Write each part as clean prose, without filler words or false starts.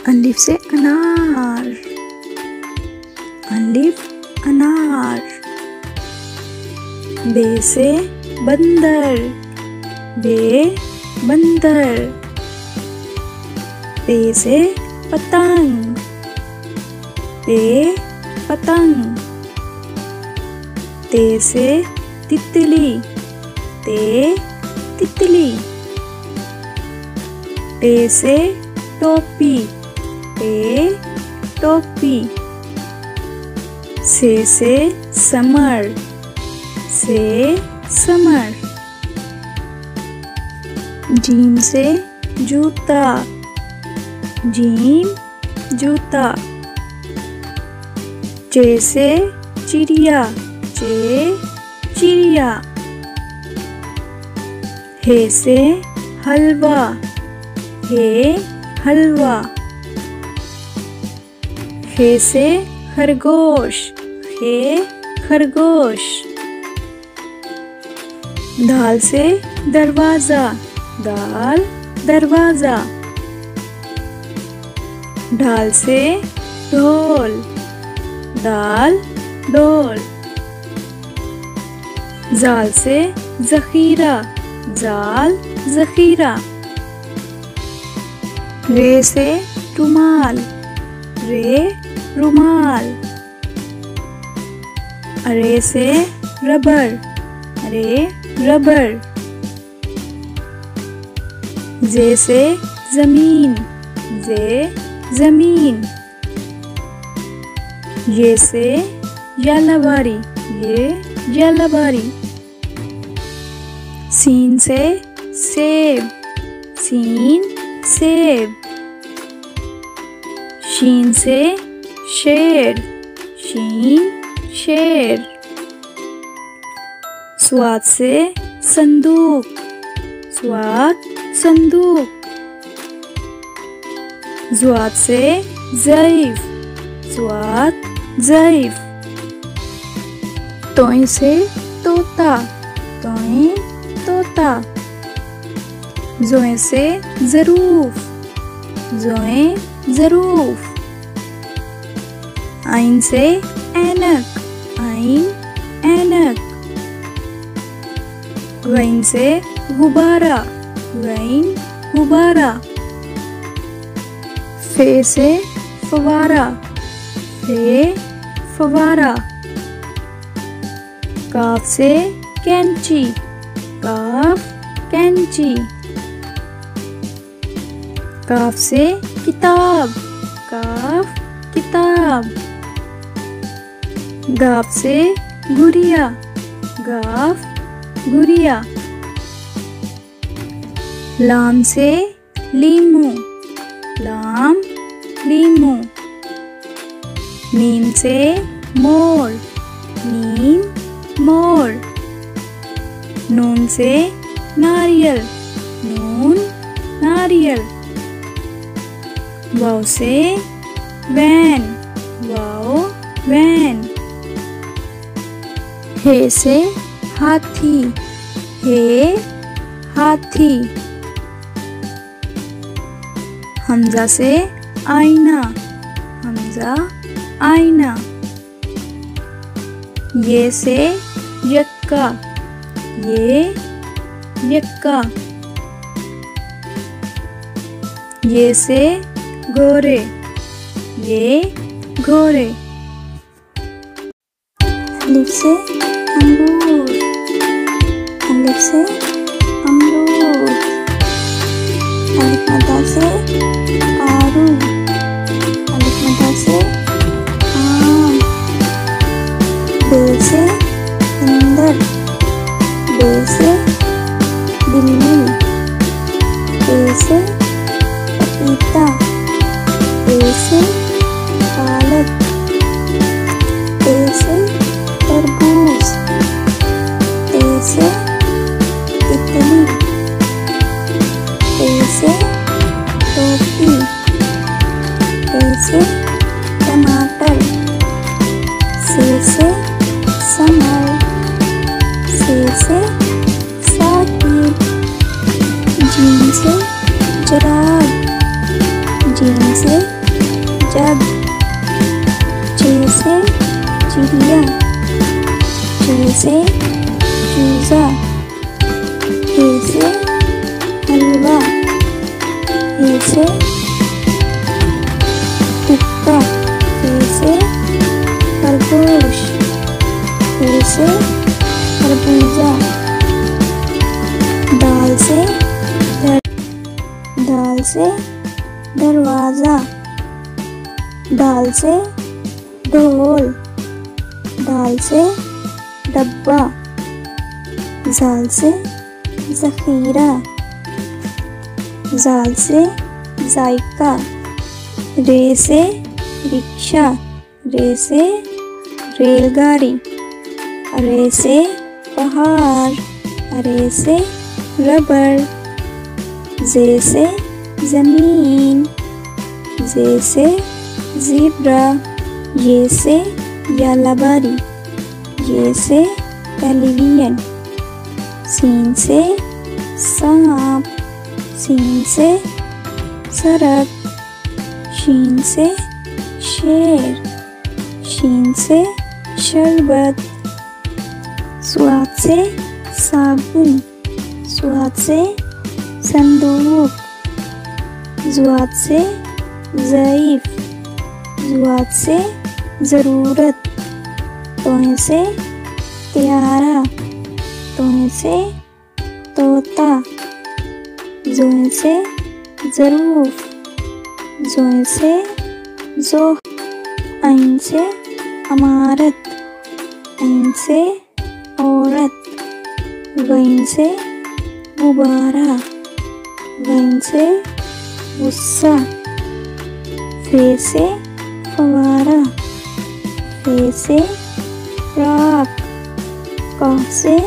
अलिफ से अनार, अलिफ अनार। बे से बंदर, बे बंदर। पे से पतंग, पे पतंग। ते से तितली, ते तितली। टे से टोपी, टे टोपी। से समर, से समर। जीम से जूता, जीम जूता। चे से चिड़िया, चे चिड़िया। हे से हलवा, हे हलवा। हे से खरगोश, हे खरगोश। दाल से दरवाजा, दाल दरवाजा। ढाल से ढोल, दाल ढोल। जाल से जखीरा, जाल जखीरा। रे से रुमाल, रे रुमाल। अरे से रबर, अरे रबर। जे से जमीन, जे जमीन। ये से यालाबारी, ये यालाबारी। सीन से सेब, सीन सेब। शीन से शेर, शीन शेर। स्वाद से संदूक, स्वाद संदूक। ज़्वाद से ज़ईफ, ज़्वाद ज़ईफ। तोई से तोता, तोई तोता। ज़ोए से ज़रूफ, ज़ोए ज़रूफ। आइन से ऐनक, आइन ऐनक। गईन से गुब्बारा, गईन गुब्बारा। फे से फवारा, फे फवारा। काफ से कैंची, काफ कैंची। काफ से किताब, काफ किताब। गाफ से गुड़िया, गाफ गुड़िया। लाम से लीमू, लाम लीमू। मीम से मोर, मीम मोर। नून से नारियल, नून नारियल। वाव से वैन, वाव वैन। हे से हाथी, हे हाथी। हमजा से आईना, हमजा आईना। ये से यक्का, ये यक्का। ये से गोरे, ये गोरे। अलिफ से अमरूद, अलिफ से अमरूद। अलिफ मद्दा से आरू, अलिफ मद्दा से आम। बे से बंदर, बे से बिल्ली। ए से पपीता, ए से पालक। ए से तरबूज, ए से तितली। ए से टोपी, ए से टमाटर। से समर, से साकिब। जीम से जराब, जीम से जग, च से चिड़िया, च से चूजा, ह से हलवा, ह से हुक्का, ह से खरगोश, ह से खरबूजा, दाल से दरवाजा, दाल से ढोल, दाल से डब्बा, जाल से ज़ख़ीरा, जाल से जायका, रे से रिक्शा, रे से रेलगाड़ी, रे से पहाड़, रे से रबर, जे से ज़मीन, जे से ज़ेब्रा, ये से यालाबारी, ये से टेलीविज़न, सीन से सांप, सीन से सड़क, शीन से शेर, शीन से शरबत, स्वाद से साबुन, स्वाद से संदूक, ज़ुआद से ज़ईफ़, ज़ुआद से ज़रूरत, तोहे से त्यारा, तोहे से तोता, ज़ोहे से ज़रूफ़, ज़ोहे से ज़ोह, ऐन से अमारत, ऐन से औरत, गैन से गुब्बारा, गैन से गुस्सा, फे से फवारा, फे से फ्रॉक, काफ से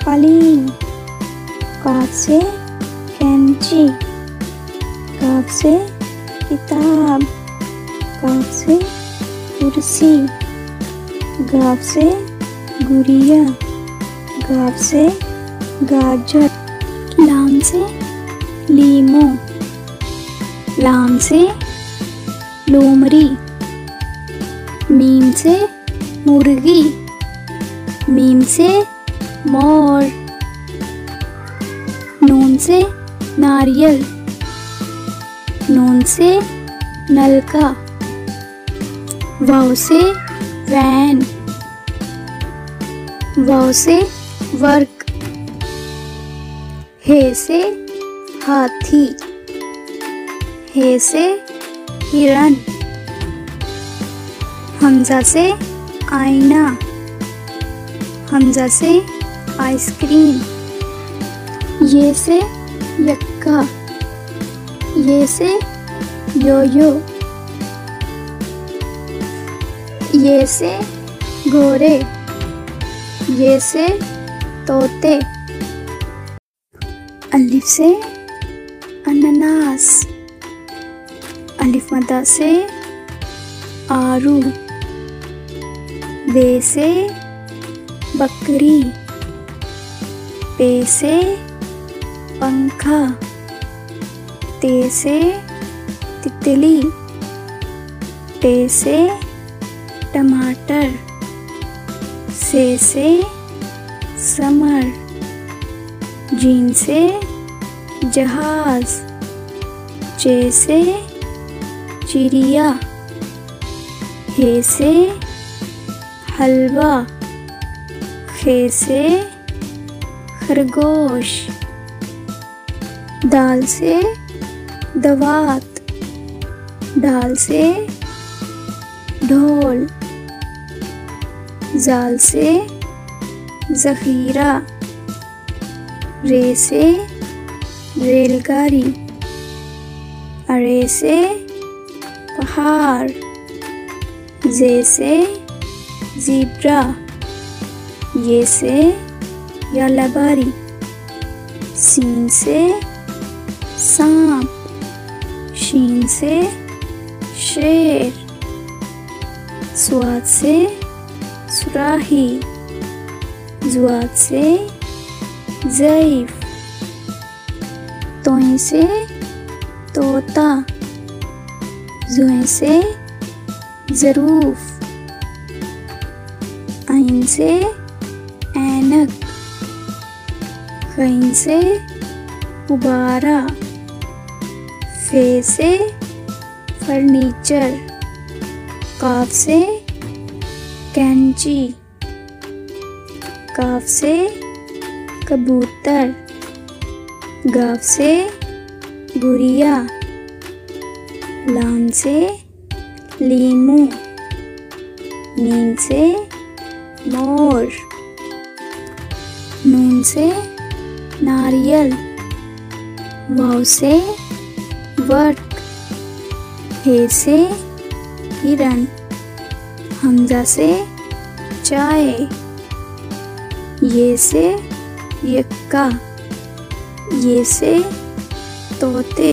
कालीन, काफ से कैंची, काफ से किताब, काफ से कुर्सी, गाफ से गुड़िया, गाफ से गाजर, लाम से लीमो, लाम से लोमड़ी, मीम से मुर्गी, मीम से मोर, नून से नारियल, नून से नलका, वाव से वैन, वाव से वर्क, हे से हाथी, हे से हिरन, हमजा से आईना, हमजा से आइसक्रीम, ये से यक्का, ये से योयो, ये से घोड़े, ये से तोते, अलिफ से अनानास, अलिफ मद्दा से आरू, बे से बकरी, पे से पंखा, ते से तितली, टे से टमाटर, से समर, जीन से जहाज, चे से चिड़िया, हे से हलवा, खे से खरगोश, दाल से दवात, डाल से ढोल, जाल से ज़ख़ीरा, रे से रेलगाड़ी, अरे से पहाड़, जे से ज़ेब्रा, ये से यालाबारी, सीन से सांप, शीन से शेर, स्वाद से सुराही, ज़ुआद से ज़ईफ़, तोई से तोता, ज़ुए से ज़रूफ़, ऐन से ऐनक, ग़ैन से गुब्बारा, फे से फर्नीचर, काफ से कैंची, काफ से कबूतर, गाफ से गुड़िया, लाम से लीमू, मीम से मोर, नून से नारियल, वाव से वर्क, हे से हिरन, हमजा से चाय, ये से यक्का, ये से तोते।